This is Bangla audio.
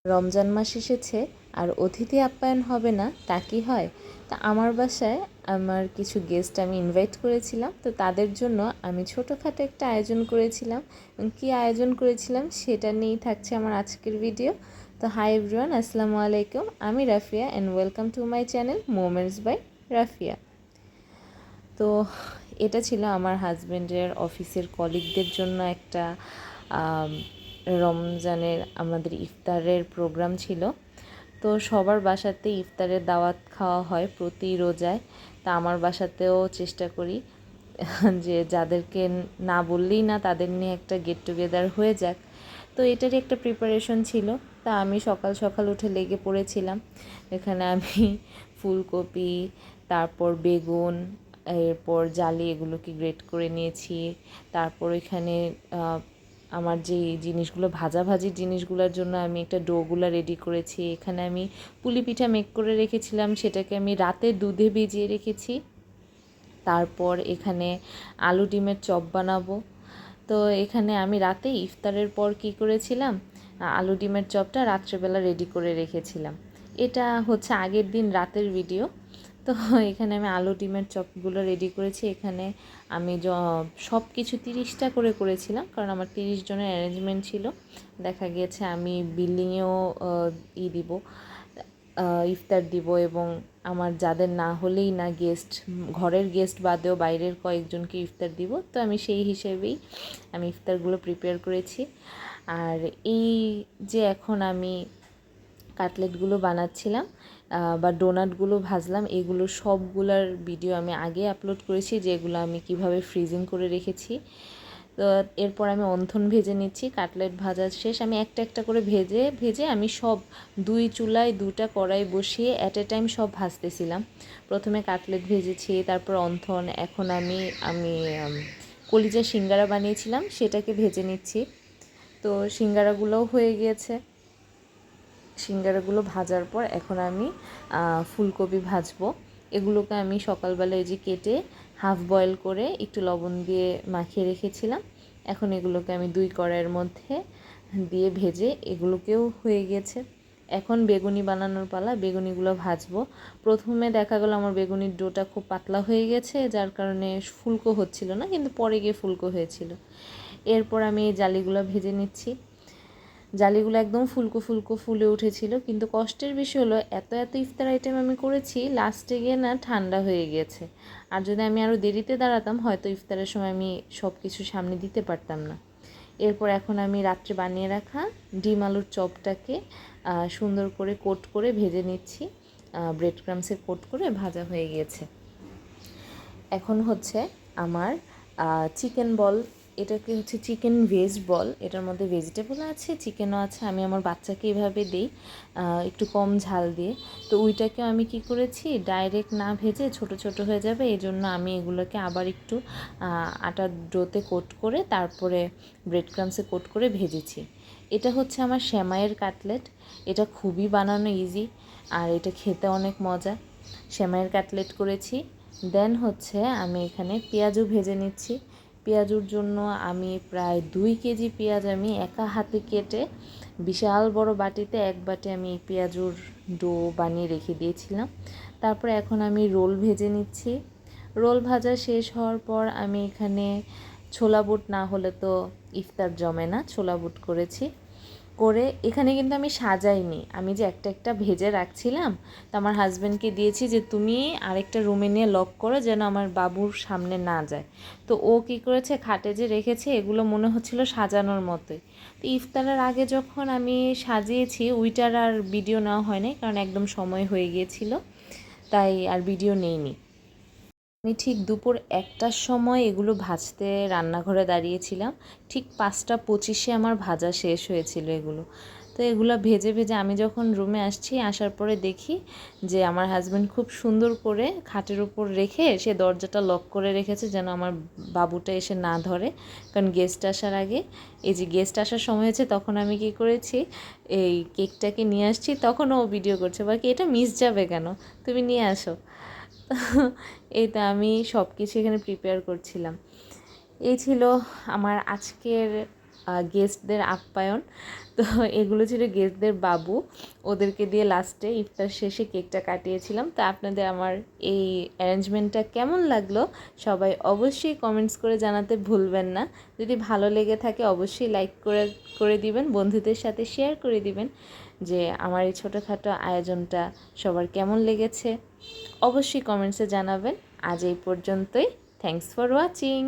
রমজান মাস এসেছে আর অতিথি আপ্যায়ন হবে না তা কি হয়? তা আমার বাসায় আমার কিছু গেস্ট আমি ইনভাইট করেছিলাম, তো তাদের জন্য আমি ছোটোখাটো একটা আয়োজন করেছিলাম। কী আয়োজন করেছিলাম সেটা নিয়েই থাকছে আমার আজকের ভিডিও। তো হাই এভরিওয়ান, আসসালামু আলাইকুম, আমি Rafia and welcome to my channel moments by Rafia. তো এটা ছিল আমার হাজব্যান্ডের অফিসের কলিগদের জন্য একটা রমজানের আমাদের ইফতারের প্রোগ্রাম ছিল। তো সবার বাসাতে ইফতারের দাওয়াত খাওয়া হয় প্রতি রোজায়। তা আমার বাসাতেও চেষ্টা করি যে যাদেরকে না বললেই না তাদের নিয়ে একটা গেট টুগেদার হয়ে যাক। তো এটারই একটা প্রিপারেশন ছিল। তা আমি সকাল সকাল উঠে লেগে পড়েছিলাম। এখানে আমি ফুলকপি, তারপর বেগুন, এরপর জালি এগুলোকে গ্রেট করে নিয়েছি। তারপর এখানে আমার যে জিনিসগুলো ভাজাভাজির জিনিসগুলোর জন্য আমি একটা ডোগুলা রেডি করেছি। এখানে আমি পুলি পিঠা মেক করে রেখেছিলাম, সেটাকে আমি রাতে দুধে ভিজিয়ে রেখেছি। তারপর এখানে আলু ডিমের চপ বানাবো। তো এখানে আমি রাতে ইফতারের পর কি করেছিলাম, আলু ডিমের চপটা রাত্রেবেলা রেডি করে রেখেছিলাম। এটা হচ্ছে আগের দিন রাতের ভিডিও। তো এখানে আমি আলু ডিমের চপগুলো রেডি করেছি। এখানে আমি সব কিছু 30টা করে করেছিলাম, কারণ আমার 30 জনের অ্যারেঞ্জমেন্ট ছিল। দেখা গিয়েছে আমি বিল্ডিংয়েও দিব, ইফতার দিব, এবং আমার যাদের না হলেই না গেস্ট, ঘরের গেস্ট বাদেও বাইরের কয়েকজনকে ইফতার দিব। তো আমি সেই হিসেবেই আমি ইফতারগুলো প্রিপেয়ার করেছি। আর এই যে এখন আমি কাটলেটগুলো বানাচ্ছিলাম বা ডোনাটগুলো ভাজলাম, এগুলো সবগুলার ভিডিও আমি আগে আপলোড করেছি, যেগুলো আমি কিভাবে ফ্রিজিং করে রেখেছি। তো এরপর আমি অন্থন ভেজে নিচ্ছি। কাটলেট ভাজা শেষ, আমি একটা একটা করে ভেজে ভেজে আমি সব 2 চুলায় 2টা কড়াই বসিয়ে অ্যাট এ টাইম সব ভাজতেছিলাম। প্রথমে কাটলেট ভেজেছি, তারপর অন্থন, এখন আমি আমি কলিজা সিঙ্গারা বানিয়েছিলাম সেটাকে ভেজে নিচ্ছি। তো সিঙ্গারাগুলোও হয়ে গিয়েছে। সিঙ্গারাগুলো ভাজার পর এখন আমি ফুলকপি ভাজবো। এগুলোকে আমি সকালবেলা এই যে কেটে হাফ বয়েল করে একটু লবণ দিয়ে মাখিয়ে রেখেছিলাম। এখন এগুলোকে আমি 2 কড়াইয়ের মধ্যে দিয়ে ভেজে এগুলোকেও হয়ে গেছে। এখন বেগুনি বানানোর পালা, বেগুনিগুলো ভাজবো। প্রথমে দেখা গেল আমার বেগুনির ডোটা খুব পাতলা হয়ে গেছে, যার কারণে ফুলকো হচ্ছিল না, কিন্তু পরে গিয়ে ফুলকো হয়েছিল। এরপর আমি এই জালিগুলো ভেজে নিচ্ছি। জালিগুলো একদম ফুলকো ফুলকো ফুলে উঠেছিল, কিন্তু কষ্টের বিষয় হলো এত এত ইফতার আইটেম আমি করেছি, লাস্টে গিয়ে না ঠান্ডা হয়ে গেছে। আর যদি আমি আরও দেরিতে দাঁড়াতাম হয়তো ইফতারের সময় আমি সব কিছু সামনে দিতে পারতাম না। এরপর এখন আমি রাত্রে বানিয়ে রাখা ডিম আলুর চপটাকে সুন্দর করে কোট করে ভেজে নিচ্ছি। ব্রেড ক্রামসে কোট করে ভাজা হয়ে গিয়েছে। এখন হচ্ছে আমার চিকেন বল, এটাকে হচ্ছে চিকেন ভেজ বল। এটার মধ্যে ভেজিটেবল আছে, চিকেনও আছে। আমি আমার বাচ্চাকে এভাবে দিই একটু কম ঝাল দিয়ে। তো ওইটাকে আমি কি করেছি, ডাইরেক্ট না ভেজে ছোট ছোট হয়ে যাবে, এই জন্য আমি এগুলোকে আবার একটু আটার ডোতে কোট করে তারপরে ব্রেড ক্রামসে কোট করে ভেজেছি। এটা হচ্ছে আমার সেমাইয়ের কাটলেট। এটা খুবই বানানো ইজি আর এটা খেতে অনেক মজা। সেমাইয়ের কাটলেট করেছি। দেন হচ্ছে আমি এখানে পেঁয়াজও ভেজে নিচ্ছি। পেঁয়াজুর জন্য আমি প্রায় 2 কেজি পেঁয়াজ আমি একা হাতে কেটে বিশাল বড় বাটিতে এক বাটি আমি পেঁয়াজুর ডো বানিয়ে রেখে দিয়েছিলাম। তারপরে এখন আমি রোল ভেজে নিচ্ছি। রোল ভাজা শেষ হওয়ার পর আমি এখানে ছোলা বুট না হলে তো ইফতার জমে না, ছোলা বুট করেছি। করে এখানে কিন্তু আমি সাজাইনি, আমি যে একটা একটা ভেজে রাখছিলাম, তো আমার হাজব্যান্ডকে দিয়েছি যে তুমি আরেকটা রুমে নিয়ে লক করো যেন আমার বাবুর সামনে না যায়। তো ও কী করেছে, খাটে যে রেখেছে এগুলো মনে হচ্ছিল সাজানোর মতোই। তো ইফতারের আগে যখন আমি সাজিয়েছি ওইটার আর ভিডিও নেওয়া হয়নি, কারণ একদম সময় হয়ে গিয়েছিল, তাই আর ভিডিও নেইনি। আমি ঠিক দুপুর 1টার সময় এগুলো ভাজতে রান্নাঘরে দাঁড়িয়েছিলাম। ঠিক 5টা 25-এ আমার ভাজা শেষ হয়েছিল এগুলো। তো এগুলো ভেজে ভেজে আমি যখন রুমে আসছি, আসার পরে দেখি যে আমার হাজব্যান্ড খুব সুন্দর করে খাটের উপর রেখে সে দরজাটা লক করে রেখেছে যেন আমার বাবুটা এসে না ধরে, কারণ গেস্ট আসার আগে, এই যে গেস্ট আসার সময় হয়েছে তখন আমি কি করেছি, এই কেকটাকে নিয়ে আসছি, তখন ও ভিডিও করছে, বাকি এটা মিস যাবে কেন, তুমি নিয়ে আসো। এই তো আমি সব কিছু এখানে প্রিপেয়ার করছিলাম। এই ছিল আমার আজকের গেস্টদের আপ্যায়ন। তো এগুলো ছিল গেস্টদের বাবু, ওদেরকে দিয়ে লাস্টে ইফতার শেষে কেকটা কাটিয়েছিলাম। তো আপনাদের আমার এই অ্যারেঞ্জমেন্টটা কেমন লাগলো সবাই অবশ্যই কমেন্টস করে জানাতে ভুলবেন না। যদি ভালো লেগে থাকে অবশ্যই লাইক করে দিবেন, বন্ধুদের সাথে শেয়ার করে দিবেন যে আমার এই ছোটোখাটো আয়োজনটা সবার কেমন লেগেছে। অবশ্যই কমেন্টসে জানাবেন। আজ এই পর্যন্তই। Thanks for watching.